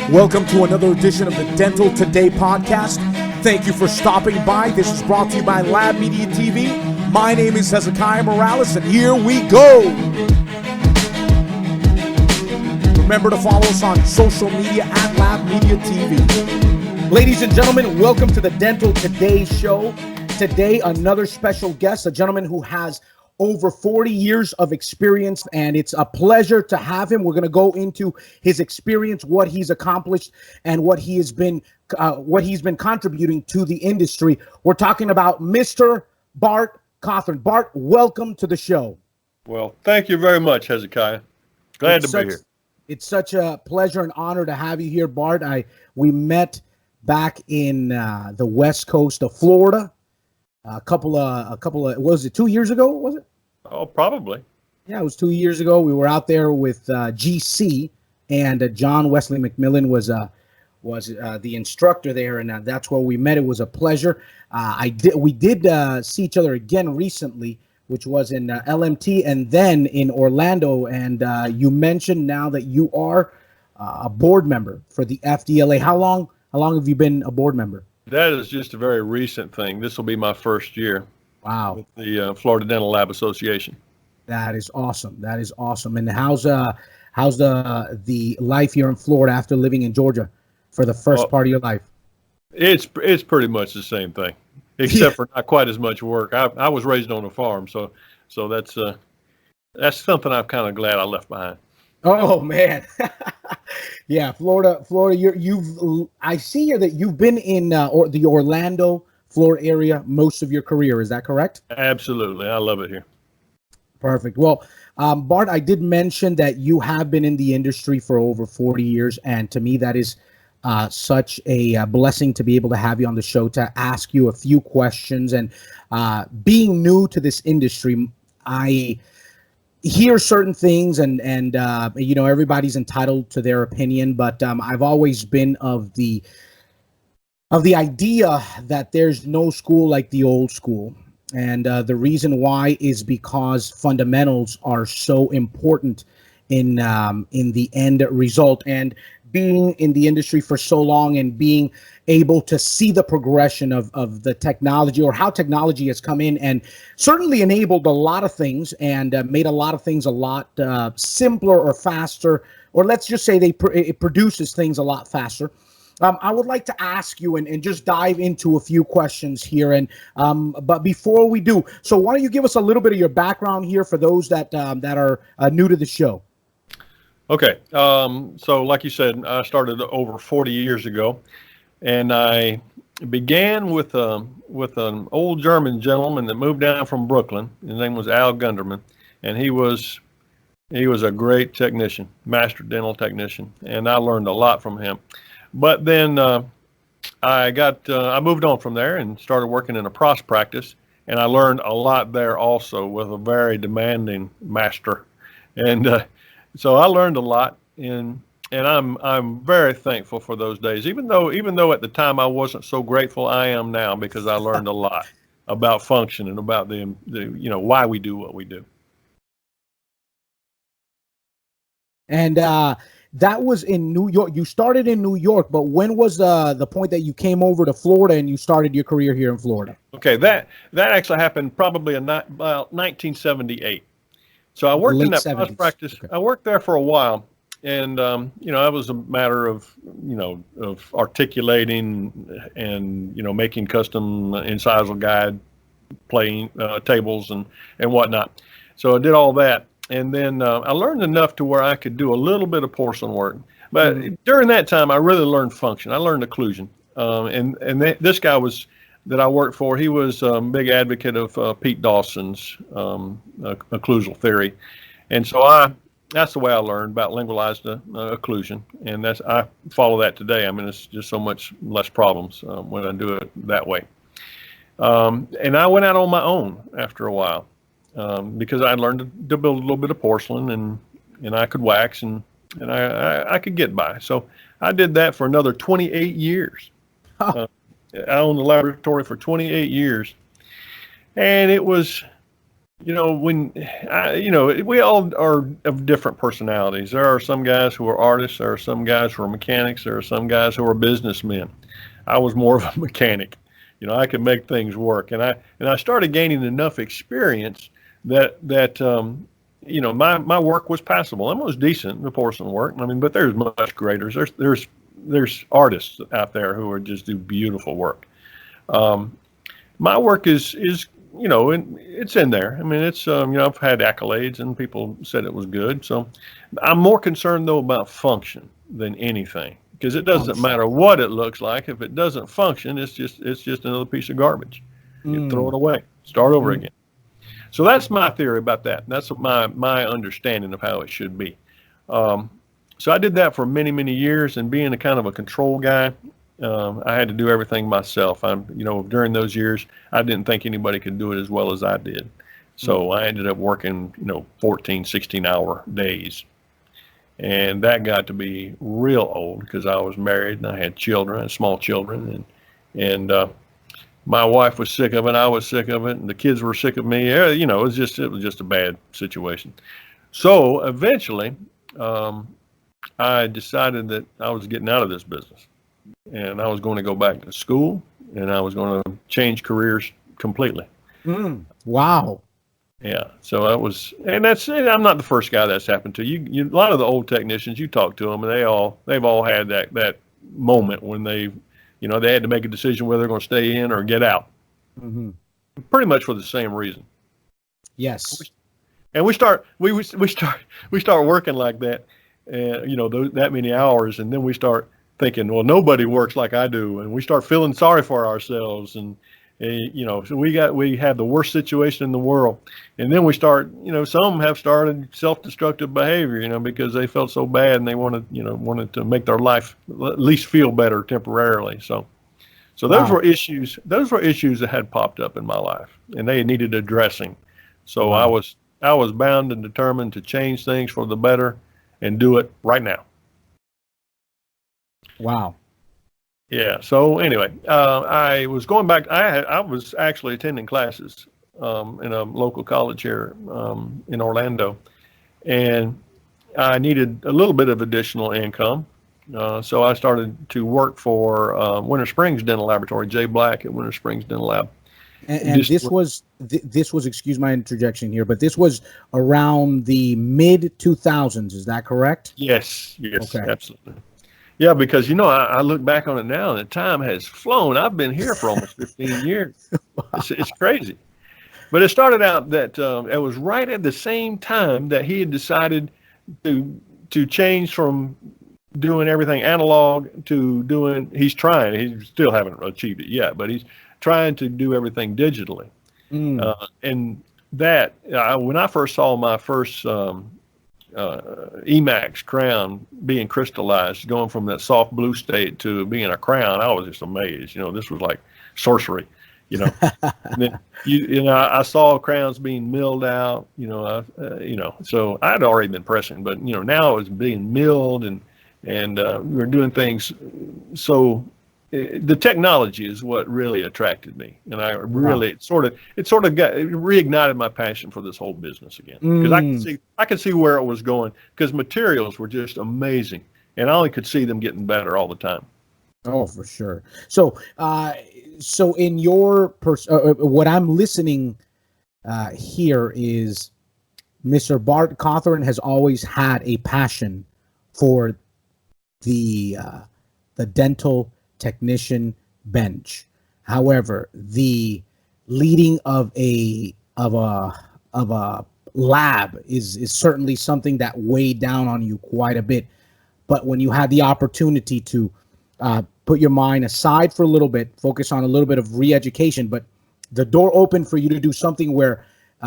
Welcome to another edition of the Dental Today podcast. Thank you for stopping by. This is brought to you by labmediatv. My name is Hezekiah Morales, and here we go. Remember to follow us on social media at labmediatv. Ladies and gentlemen, welcome to the Dental Today show. Today, another special guest, a gentleman who has over 40 years of experience, and it's a pleasure to have him. We're going to go into his experience, what he's accomplished, and what he's been contributing to the industry. We're talking about Mr. Bart Cothran. Bart, welcome to the show. Well, thank you very much, Hezekiah. Glad to be here. It's such a pleasure and honor to have you here, Bart. We met back in the West Coast of Florida. A couple of, was it 2 years ago? Was it? Oh, probably. Yeah, it was 2 years ago. We were out there with GC, and John Wesley McMillan was the instructor there, and that's where we met. It was a pleasure. We did see each other again recently, which was in LMT and then in Orlando. And you mentioned now that you are a board member for the FDLA. How long have you been a board member? That is just a very recent thing. This will be my first year. Wow. With the Florida Dental Lab Association. That is awesome. And how's the life here in Florida after living in Georgia for the first part of your life? It's pretty much the same thing, except for not quite as much work. I was raised on a farm, so that's something I'm kind of glad I left behind. Oh man. Yeah, Florida. I see here that you've been in the Orlando, Florida area most of your career. Is that correct? Absolutely. I love it here. Perfect. Well, Bart, I did mention that you have been in the industry for over 40 years. And to me, that is such a blessing to be able to have you on the show to ask you a few questions. And being new to this industry, I hear certain things and everybody's entitled to their opinion. But I've always been of the idea that there's no school like the old school. And the reason why is because fundamentals are so important in the end result. And being in the industry for so long and being able to see the progression of the technology or how technology has come in and certainly enabled a lot of things and made a lot of things a lot simpler or faster, or let's just say it produces things a lot faster. I would like to ask you and just dive into a few questions here. And but before we do, so why don't you give us a little bit of your background here for those that are new to the show? Okay. So like you said, I started over 40 years ago, and I began with an old German gentleman that moved down from Brooklyn. His name was Al Gunderman, and he was a great technician, master dental technician, and I learned a lot from him. But then I moved on from there and started working in a pros practice, and I learned a lot there also with a very demanding master, and so I learned a lot, and I'm very thankful for those days. Even though at the time I wasn't so grateful, I am now, because I learned a lot about function and about the why we do what we do. And that was in New York. You started in New York, but when was the point that you came over to Florida and you started your career here in Florida? Okay, that actually happened probably about 1978. So I worked in that pros practice. Okay. I worked there for a while, and it was a matter of articulating and making custom incisal guide playing tables and whatnot. So I did all that. And then I learned enough to where I could do a little bit of porcelain work. But during that time, I really learned function. I learned occlusion. This guy that I worked for, he was a big advocate of Pete Dawson's occlusal theory. And so that's the way I learned about lingualized occlusion. And I follow that today. I mean, it's just so much less problems when I do it that way. And I went out on my own after a while. Because I learned to build a little bit of porcelain and I could wax and I could get by. So I did that for another 28 years. I owned the laboratory for 28 years. And it was We all are of different personalities. There are some guys who are artists. There are some guys who are mechanics. There are some guys who are businessmen. I was more of a mechanic. I could make things work, and I started gaining enough experience that my work was passable. It was decent, the porcelain work. I mean, but there's much greater. There's artists out there who are just do beautiful work. My work is it's in there. I mean, it's I've had accolades and people said it was good. So I'm more concerned though about function than anything, because it doesn't matter what it looks like. If it doesn't function, it's just another piece of garbage. You throw it away, start over again. So that's my theory about that. That's my understanding of how it should be. So I did that for many, many years, and being a kind of a control guy, I had to do everything myself. During those years, I didn't think anybody could do it as well as I did. So I ended up working, 14, 16-hour days. And that got to be real old because I was married and I had children, small children, and my wife was sick of it. I was sick of it, and the kids were sick of me. It was just a bad situation. So eventually, I decided that I was getting out of this business, and I was going to go back to school, and I was going to change careers completely. Wow. Yeah. So and I'm not the first guy that's happened to. A lot of the old technicians, you talk to them, and they've all had that moment when they had to make a decision whether they're going to stay in or get out. Pretty much for the same reason. Yes. And we start working like that, that many hours, and then we start thinking, well, nobody works like I do, and we start feeling sorry for ourselves, and so we have the worst situation in the world, and then we start, some have started self-destructive behavior, because they felt so bad and they wanted to make their life at least feel better temporarily. So those were issues that had popped up in my life, and they needed addressing. So I was bound and determined to change things for the better and do it right now. Wow. Yeah. So anyway, I was going back. I was actually attending classes in a local college here in Orlando, and I needed a little bit of additional income. So I started to work for Winter Springs Dental Laboratory, Jay Black at Winter Springs Dental Lab. And this was, excuse my interjection here, but this was around the mid 2000s. Is that correct? Yes. Okay. Absolutely. Yeah, because, I look back on it now and the time has flown. I've been here for almost 15 years. Wow. It's crazy. But it started out that it was right at the same time that he had decided to change from doing everything analog to he still haven't achieved it yet, but he's trying to do everything digitally. And that, when I first saw my first Emax crown being crystallized, going from that soft blue state to being a crown, I was just amazed. This was like sorcery, And then, I saw crowns being milled out, so I'd already been pressing, but, now it was being milled and we were doing things. So the technology is what really attracted me, and I really it sort of reignited my passion for this whole business again, because I could see where it was going, because materials were just amazing, and I only could see them getting better all the time. Oh, for sure. So in your what I'm listening here is Mr. Bart Cothran has always had a passion for the dental technician bench. However, the leading of a lab is certainly something that weighed down on you quite a bit. But when you had the opportunity to put your mind aside for a little bit, focus on a little bit of re-education, but the door opened for you to do something where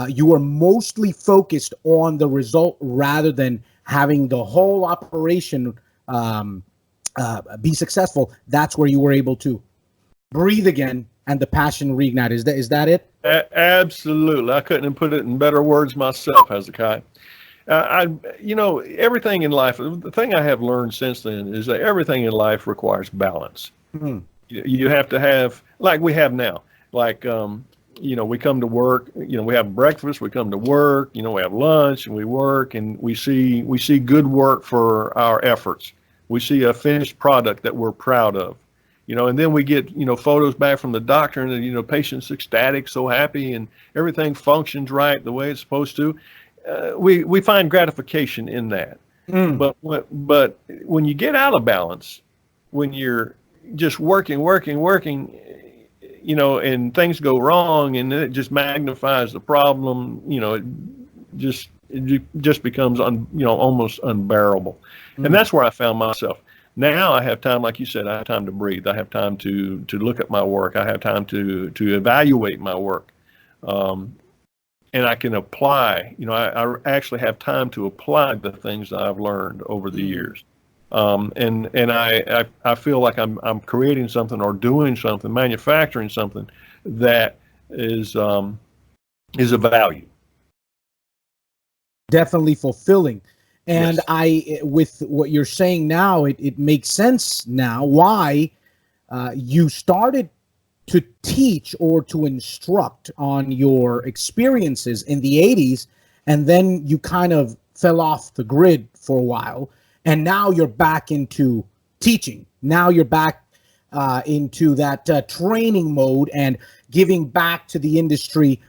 you were mostly focused on the result rather than having the whole operation be successful. That's where you were able to breathe again and the passion reignite. Is that it? Absolutely. I couldn't have put it in better words myself, Hezekiah. Everything in life, the thing I have learned since then is that everything in life requires balance. You have to have, like we have now, like we come to work, we have breakfast, we come to work, we have lunch, and we work, and we see good work for our efforts. We see a finished product that we're proud of, and then we get, photos back from the doctor, and the, patient's ecstatic, so happy, and everything functions right the way it's supposed to. We find gratification in that. But when you get out of balance, when you're just working, and things go wrong, and it just magnifies the problem, it just becomes almost unbearable. And that's where I found myself. Now I have time, like you said, I have time to breathe. I have time to look at my work. I have time to evaluate my work. And I can apply, I actually have time to apply the things that I've learned over the years. And I feel like I'm creating something or doing something, manufacturing something that is of value. Definitely fulfilling. And Yes. with what you're saying now, it makes sense now why you started to teach or to instruct on your experiences in the 80s, and then you kind of fell off the grid for a while, and now you're back into teaching. Now you're back into that training mode and giving back to the industry,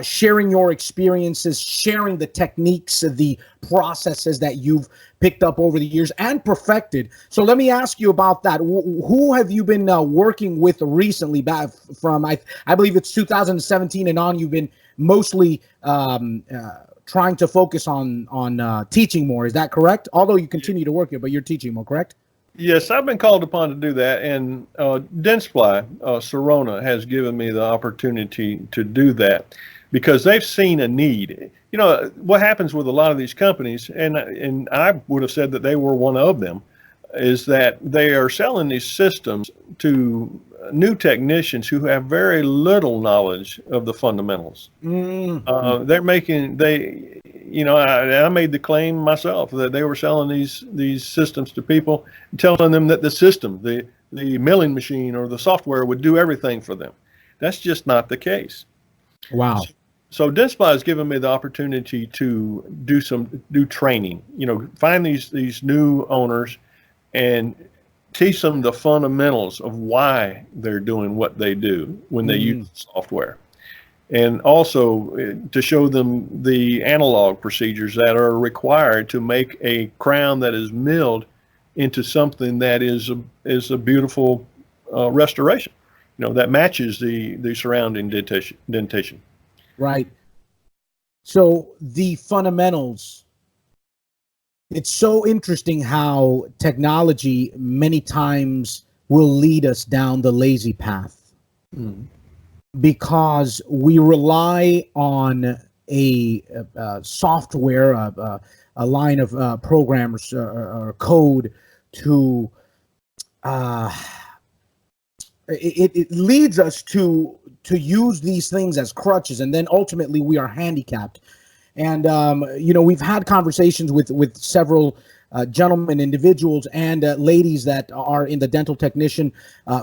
sharing your experiences, sharing the techniques, the processes that you've picked up over the years and perfected. So let me ask you about that. Who have you been working with recently? Back from, I believe it's 2017 and on, you've been mostly trying to focus on teaching more. Is that correct? Although you continue to work here, but you're teaching more, correct? Yes, I've been called upon to do that, and Dentsply, Sirona, has given me the opportunity to do that because they've seen a need. What happens with a lot of these companies, and I would have said that they were one of them, is that they are selling these systems to new technicians who have very little knowledge of the fundamentals. I made the claim myself that they were selling these systems to people, telling them that the system, the milling machine or the software would do everything for them. That's just not the case. Wow. So Dentsply has given me the opportunity to do training, find these new owners and teach them the fundamentals of why they're doing what they do when they use software. And also to show them the analog procedures that are required to make a crown that is milled into something that is a beautiful restoration, that matches the surrounding dentition. Right. So the fundamentals, it's so interesting how technology many times will lead us down the lazy path. Because we rely on a software, a line of programmers or code to it leads us to use these things as crutches, and then ultimately we are handicapped. And we've had conversations with several gentlemen, individuals, and ladies that are in the dental technician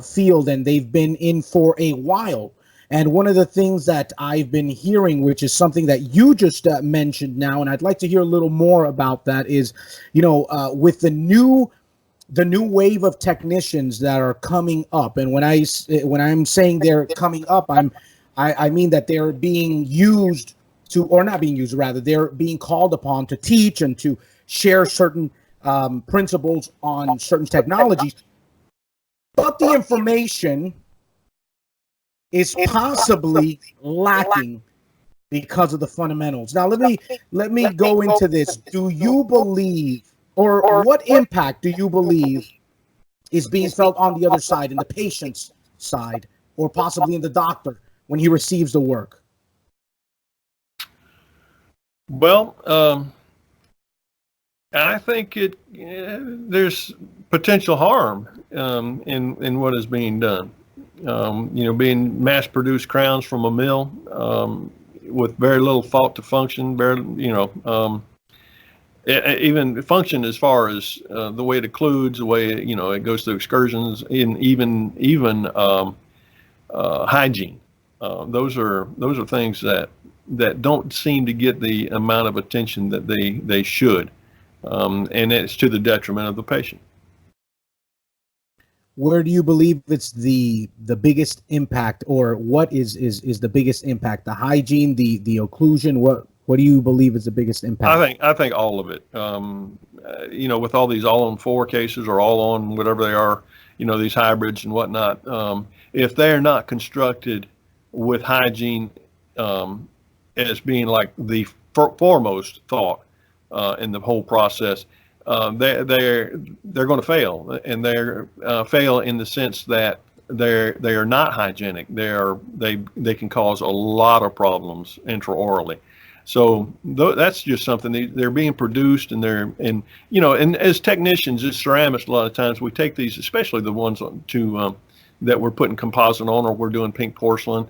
field, and they've been in for a while. And one of the things that I've been hearing, which is something that you just mentioned now, and I'd like to hear a little more about that, is, with the new wave of technicians that are coming up. And when I'm saying they're coming up, I mean that they're being used to, or not being used, rather, they're being called upon to teach and to share certain principles on certain technologies. But the information is possibly lacking because of the fundamentals. Now, let me go into this. Do you believe, or what impact do you believe is being felt on the other side, in the patient's side, or possibly in the doctor when he receives the work? Well, I think there's potential harm in what is being done. Being mass-produced crowns from a mill with very little thought to function, even function as far as the way it occludes, the way it goes through excursions, and even hygiene. Those are things that don't seem to get the amount of attention that they should, and it's to the detriment of the patient. Where do you believe it's the biggest impact, or what is the biggest impact? The hygiene, the occlusion. What do you believe is the biggest impact? I think all of it. With all these all-on-4 cases or all-on whatever they are, these hybrids and whatnot. If they're not constructed with hygiene as being like the foremost thought in the whole process, they're going to fail, and they're fail in the sense that they are not hygienic. They can cause a lot of problems intraorally. So that's just something they're being produced, and and as technicians, as ceramists, a lot of times we take these, especially the ones that we're putting composite on, or we're doing pink porcelain.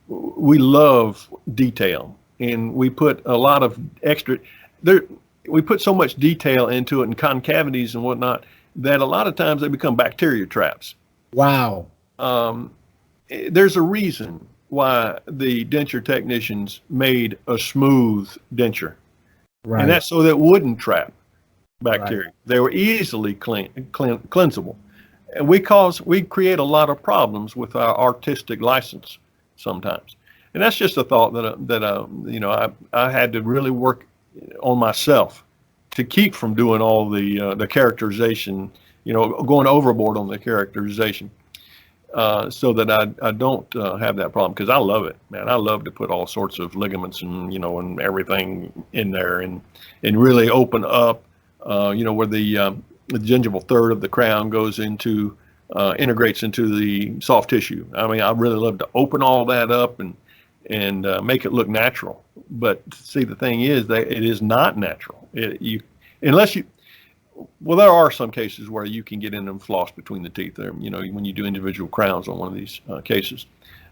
We love detail, and we put a lot of extra there. We put so much detail into it, and concavities and whatnot, that a lot of times they become bacteria traps. Wow. There's a reason why the denture technicians made a smooth denture. Right. And that's so that it wouldn't trap bacteria. Right. They were easily cleansable. And we create a lot of problems with our artistic license sometimes. And that's just a thought that I had to really work on myself to keep from doing all the characterization, going overboard on the characterization. So that I don't have that problem, because I love it, man. I love to put all sorts of ligaments and and everything in there, and really open up, where the gingival third of the crown goes into integrates into the soft tissue. I mean, I really love to open all that up and make it look natural. But see, the thing is that it is not natural. Well, there are some cases where you can get in and floss between the teeth there, when you do individual crowns on one of these cases.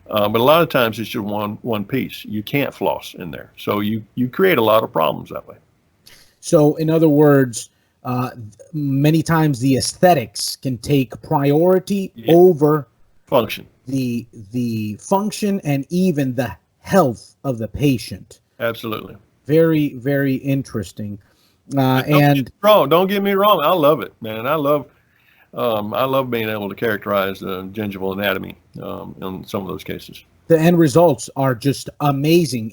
But a lot of times it's just one piece. You can't floss in there. So you create a lot of problems that way. So in other words, many times the aesthetics can take priority over function, the function, and even the health of the patient. Absolutely. Very, very interesting. Don't get me wrong. I love it, man. I love being able to characterize the gingival anatomy in some of those cases. The end results are just amazing.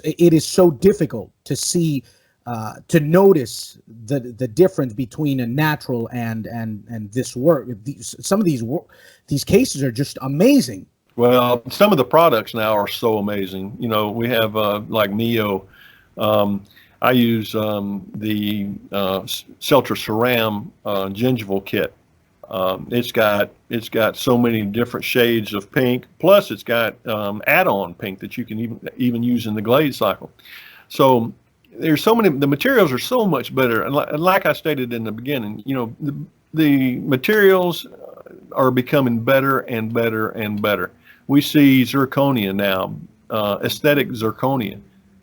It is so difficult to see, to notice the difference between a natural and this work. Some of these cases are just amazing. Well, some of the products now are so amazing. We have like Mio. I use the Celtra Ceram gingival kit. It's got so many different shades of pink. Plus, it's got add-on pink that you can even use in the glaze cycle. So there's so many. The materials are so much better. And like I stated in the beginning, the materials are becoming better and better and better. We see zirconia now, aesthetic zirconia.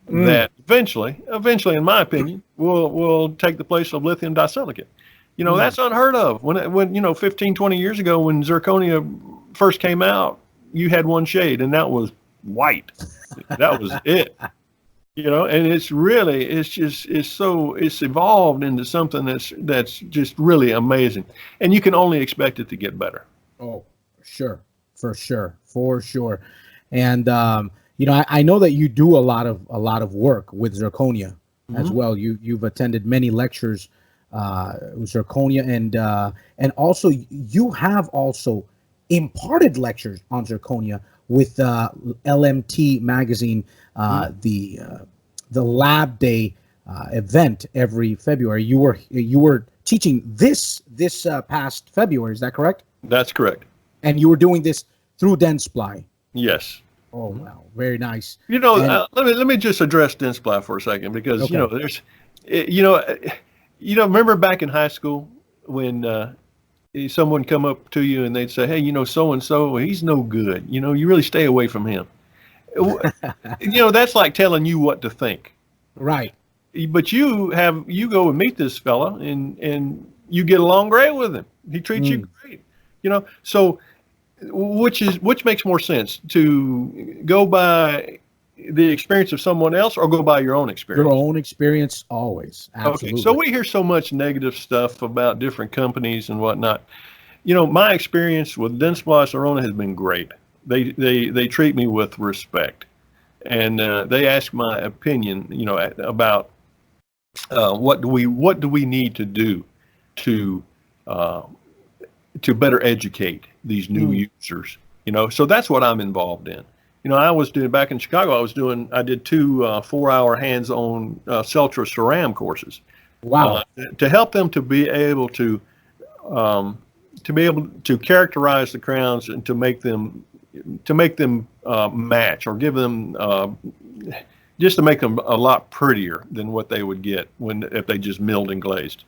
That eventually, in my opinion, will take the place of lithium disilicate. That's unheard of. When 15, 20 years ago, when zirconia first came out, you had one shade, and that was white. That was it. And it's evolved into something that's just really amazing, and you can only expect it to get better. Oh, for sure. And I know that you do a lot of work with zirconia as well. You've attended many lectures with zirconia, and also you have also imparted lectures on zirconia with LMT magazine, the Lab Day event every February. You were teaching this past February. Is that correct? That's correct. And you were doing this through Dentsply. Yes. Oh wow, very nice. Let me just address Dentsply for a second, because okay. Remember back in high school when someone come up to you and they'd say, hey, so and so, he's no good. You really stay away from him. That's like telling you what to think. Right. But you go and meet this fella, and you get along great with him. He treats you great. So which makes more sense, to go by the experience of someone else or go by your own experience? Your own experience always. Absolutely. Okay, so we hear so much negative stuff about different companies and whatnot. My experience with Dentsply Sirona has been great. They treat me with respect, and they ask my opinion, about what do we need to do to better educate these new users. So that's what I'm involved in. I was doing back in Chicago. I did 2 4-hour hands-on Celtra Ceram courses. Wow. To help them to be able to characterize the crowns and to make them match, or give them just to make them a lot prettier than what they would get if they just milled and glazed.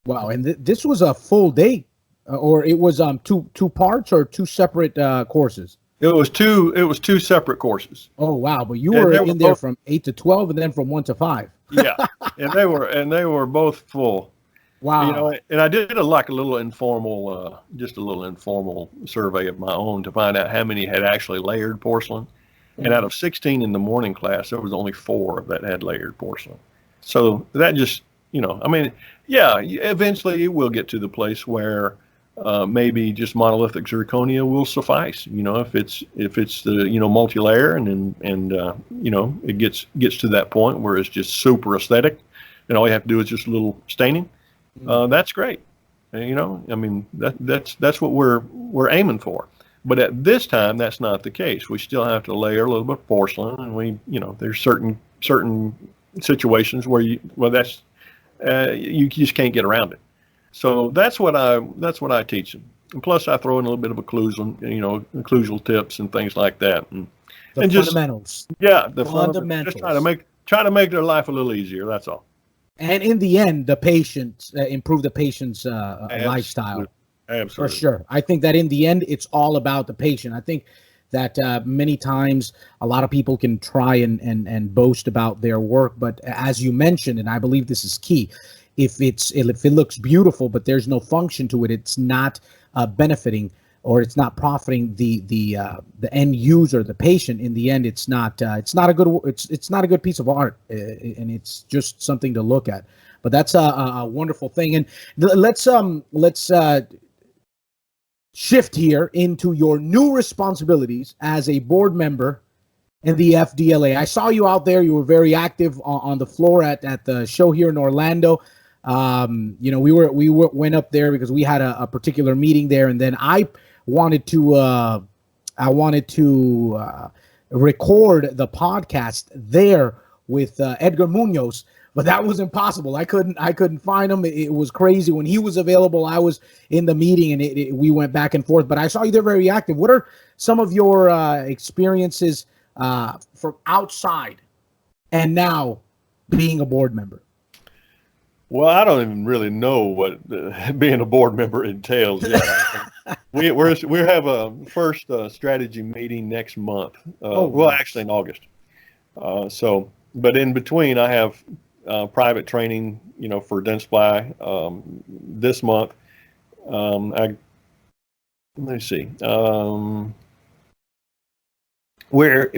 Wow. And this was a full day, or it was two parts or 2 separate courses? It was two separate courses. Oh wow! But you were in there from 8 to 12, and then from 1 to 5. Yeah, and they were both full. Wow! And I did a little informal survey of my own to find out how many had actually layered porcelain. And out of 16 in the morning class, there was only 4 that had layered porcelain. So that just, eventually it will get to the place where maybe just monolithic zirconia will suffice. If it's the multi-layer and it gets to that point where it's just super aesthetic, and all you have to do is just a little staining. That's great. That's what we're aiming for. But at this time, that's not the case. We still have to layer a little bit of porcelain, and there's certain situations where you just can't get around it. So that's what I teach them. And plus, I throw in a little bit of occlusal tips and things like that, and fundamentals. The fundamentals. Just try to make their life a little easier. That's all. And in the end, the patient improve the patient's lifestyle. Absolutely. For sure. I think that in the end, it's all about the patient. I think that many times a lot of people can try and boast about their work, but as you mentioned, and I believe this is key, if it looks beautiful but there's no function to it, it's not benefiting, or it's not profiting the end user, the patient. In the end, it's not a good piece of art, and it's just something to look at. But that's a wonderful thing. And let's shift here into your new responsibilities as a board member in the FDLA. I saw you out there. You were very active on the floor at the show here in Orlando. We went up there because we had a particular meeting there, and then I wanted to record the podcast there with Edgar Munoz, but that was impossible. I couldn't find him. It was crazy. When he was available, I was in the meeting, and we went back and forth. But I saw you there very active. What are some of your experiences from outside and now being a board member? Well, I don't even really know what being a board member entails yet. we have a first strategy meeting next month. Actually in August. But in between, I have private training, for Dentsply this month. Let me see. We're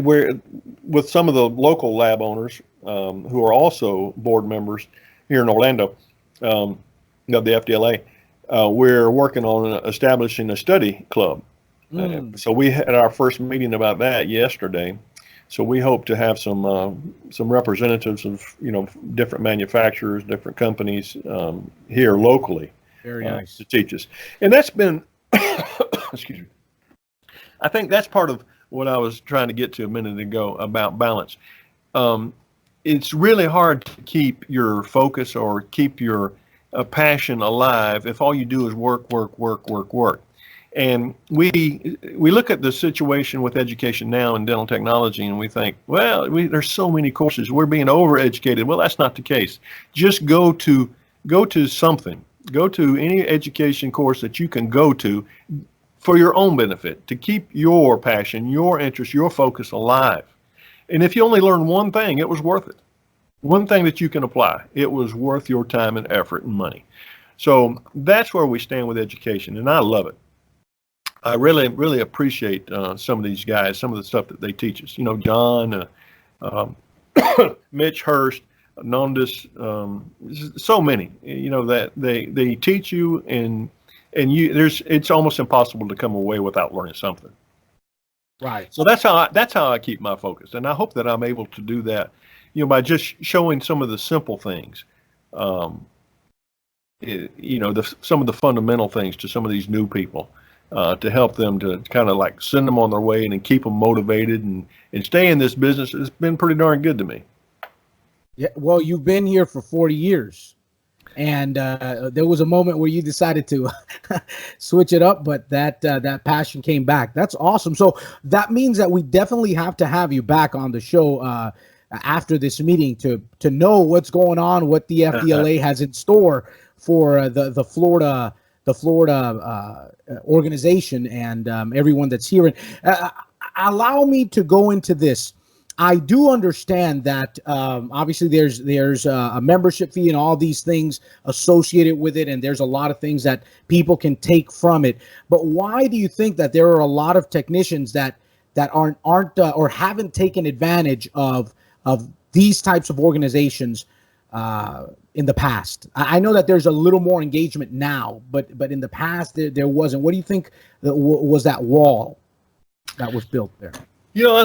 with some of the local lab owners who are also board members here in Orlando, of the FDLA. We're working on establishing a study club. So we had our first meeting about that yesterday. So we hope to have some representatives of different manufacturers, different companies here locally. Very nice. To teach us, and that's been excuse me. I think that's part of what I was trying to get to a minute ago about balance. It's really hard to keep your focus or keep your passion alive if all you do is work. And we look at the situation with education now in dental technology, and we think, well, there's so many courses, we're being overeducated. Well, that's not the case. Just go to something. Go to any education course that you can go to for your own benefit, to keep your passion, your interest, your focus alive. And if you only learn one thing, it was worth it. One thing that you can apply, it was worth your time and effort and money. So that's where we stand with education, and I love it. I really, really appreciate some of these guys, some of the stuff that they teach us. You know, John, um, Mitch Hurst, Nondis, so many. You know that they teach you, and it's almost impossible to come away without learning something. Right. So that's how I keep my focus, and I hope that I'm able to do that. You know, by just showing some of the simple things. You know, some of the fundamental things to some of these new people. To help them to kind of like send them on their way and keep them motivated and stay in this business has been pretty darn good to me. Yeah, well, you've been here for 40 years, and there was a moment where you decided to switch it up, but that passion came back. That's awesome. So that means that we definitely have to have you back on the show after this meeting to know what's going on, what the FDLA has in store for the Florida organization and everyone that's here. And allow me to go into this. I do understand that obviously there's a membership fee and all these things associated with it, and there's a lot of things that people can take from it. But why do you think that there are a lot of technicians that aren't or haven't taken advantage of these types of organizations in the past? I know that there's a little more engagement now, but in the past there wasn't. What do you think was that wall that was built there? You know,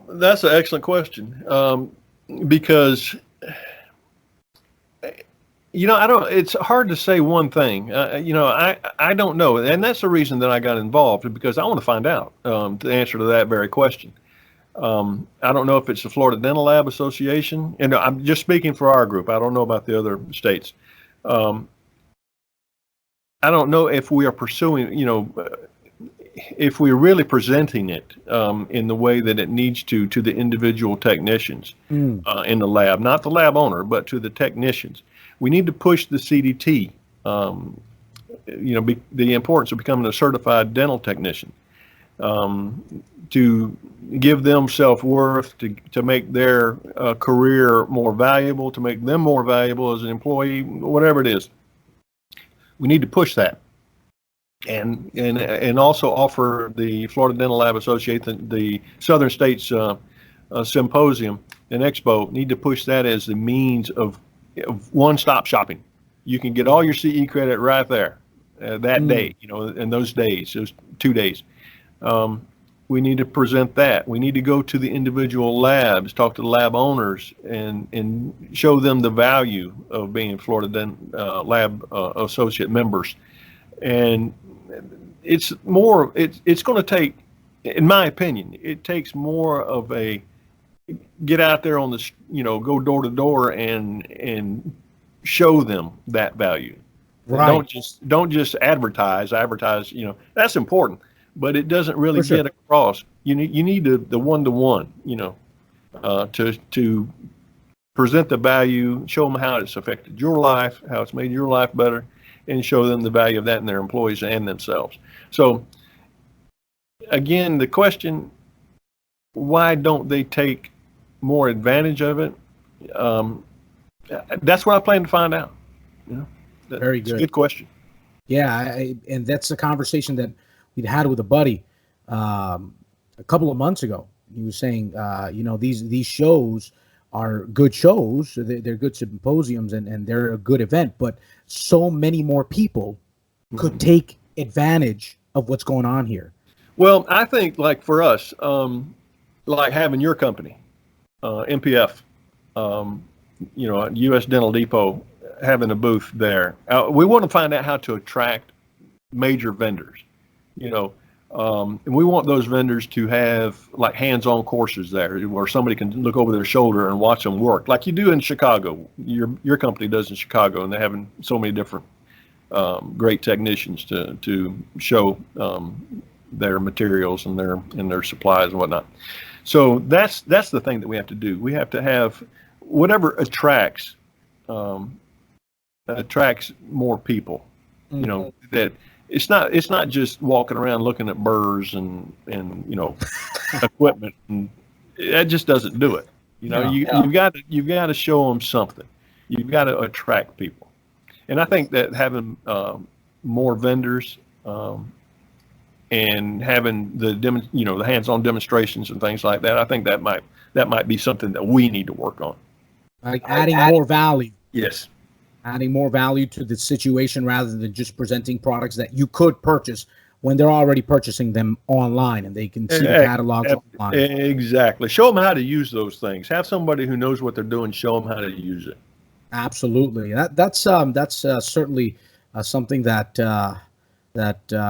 that's an excellent question, because you know it's hard to say one thing. You know, I don't know, and that's the reason that I got involved, because I want to find out the answer to that very question. I don't know if it's the Florida Dental Lab Association, and I'm just speaking for our group. I don't know about the other states. I don't know if we are pursuing, you know, if we're really presenting it in the way that it needs to the individual technicians in the lab, not the lab owner, but to the technicians. We need to push the CDT, you know, the importance of becoming a certified dental technician. To give them self-worth, to make their career more valuable, to make them more valuable as an employee, whatever it is. We need to push that, and also offer the Florida Dental Lab Association, the Southern States Symposium and Expo, need to push that as the means of one-stop shopping. You can get all your CE credit right there that day, you know, in those days, those 2 days. We need to present that. We need to go to the individual labs, talk to the lab owners, and show them the value of being Florida Lab Associate members. And it's more. It's going to take, in my opinion, it takes more of a get out there on the, you know, go door to door and show them that value. Right. Don't just advertise. You know, that's important. But it doesn't really get across. You need the one-to-one, you know, to present the value, show them how it's affected your life, how it's made your life better, and show them the value of that in their employees and themselves. So, again, the question, why don't they take more advantage of it? That's what I plan to find out. You know, very good. It's a good question. Yeah, and that's a conversation that we'd had with a buddy a couple of months ago. He was saying, you know, these shows are good shows. They're good symposiums, and they're a good event. But so many more people could take advantage of what's going on here. Well, I think, like for us, like having your company, MPF, you know, U.S. Dental Depot, having a booth there. We want to find out how to attract major vendors. You know, and we want those vendors to have like hands-on courses there where somebody can look over their shoulder and watch them work, like you do in Chicago. Your company does in Chicago, and they're having so many different great technicians to show their materials and their supplies and whatnot. So that's the thing that we have to do. We have to have whatever attracts more people. You know, that. It's not just walking around looking at burrs and you know equipment, and that just doesn't do it. You know, you've got to show them something. You've got to attract people, and I think that having more vendors and having the the hands-on demonstrations and things like that. I think that might be something that we need to work on. Like adding more value. Yes. Adding more value to the situation rather than just presenting products that you could purchase when they're already purchasing them online and they can see the catalogs online. Exactly. Show them how to use those things. Have somebody who knows what they're doing show them how to use it. Absolutely. That's certainly something that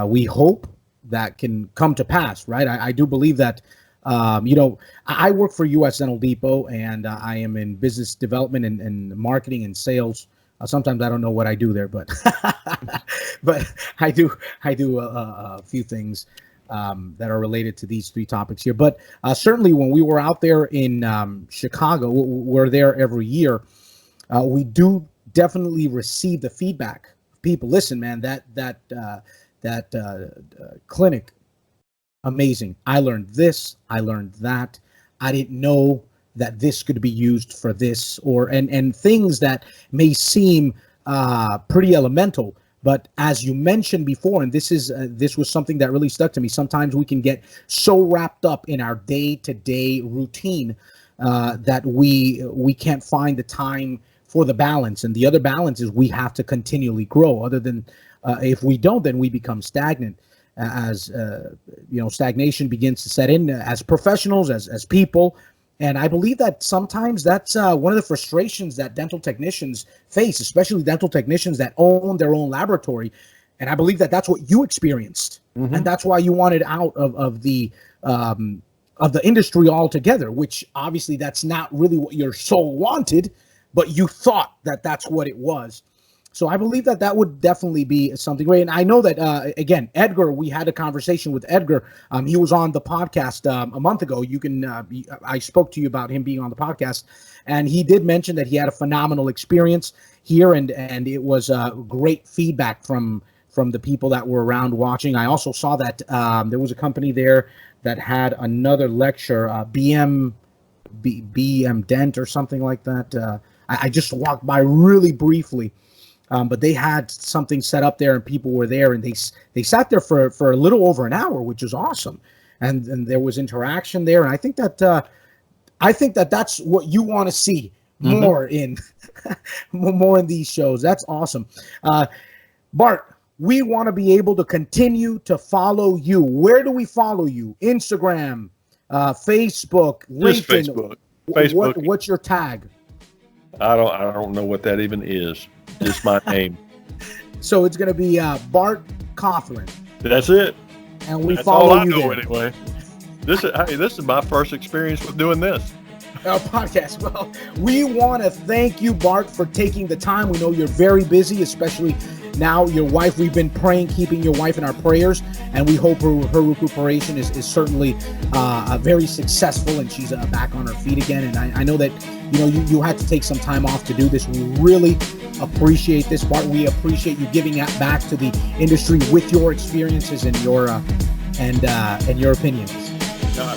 we hope that can come to pass, right? I do believe that, I work for U.S. Dental Depot, and I am in business development and marketing and sales. Sometimes I don't know what I do there, but but I do a few things that are related to these three topics here. But certainly when we were out there in Chicago, we're there every year. We do definitely receive the feedback of people. Listen, man, that clinic, amazing. I learned this. I learned that. I didn't know that this could be used for this, and things that may seem pretty elemental. But as you mentioned before, and this was something that really stuck to me. Sometimes we can get so wrapped up in our day-to-day routine that we can't find the time for the balance. And the other balance is we have to continually grow. Other than if we don't, then we become stagnant. As stagnation begins to set in as professionals, as people. And I believe that sometimes that's one of the frustrations that dental technicians face, especially dental technicians that own their own laboratory. And I believe that that's what you experienced, and that's why you wanted out of the industry altogether. Which obviously that's not really what your soul wanted, but you thought that that's what it was. So I believe that would definitely be something great. And I know that, again, Edgar, we had a conversation with Edgar. He was on the podcast a month ago. I spoke to you about him being on the podcast, and he did mention that he had a phenomenal experience here, and it was great feedback from the people that were around watching. I also saw that there was a company there that had another lecture, BM Dent or something like that. I just walked by really briefly. But they had something set up there, and people were there, and they sat there for a little over an hour, which was awesome, and there was interaction there, and I think that that's what you want to see more in more in these shows. That's awesome. Bart, we want to be able to continue to follow you. Where do we follow you? Instagram, Facebook, LinkedIn. Facebook. What's your tag? I don't know what that even is. Just my name. So it's going to be Bart Cothran. That's it. And that's follow all I you know there. Anyway. This is my first experience with doing this. Podcast. Well, we want to thank you, Bart, for taking the time. We know you're very busy, especially now your wife. We've been praying, keeping your wife in our prayers, and we hope her recuperation is certainly very successful, and she's back on her feet again. And I know that you had to take some time off to do this. We really appreciate this, Bart. We appreciate you giving that back to the industry with your experiences and your opinions.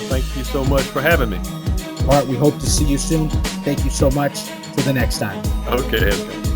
Thank you so much for having me. Bart, we hope to see you soon. Thank you so much. Till the next time. Okay.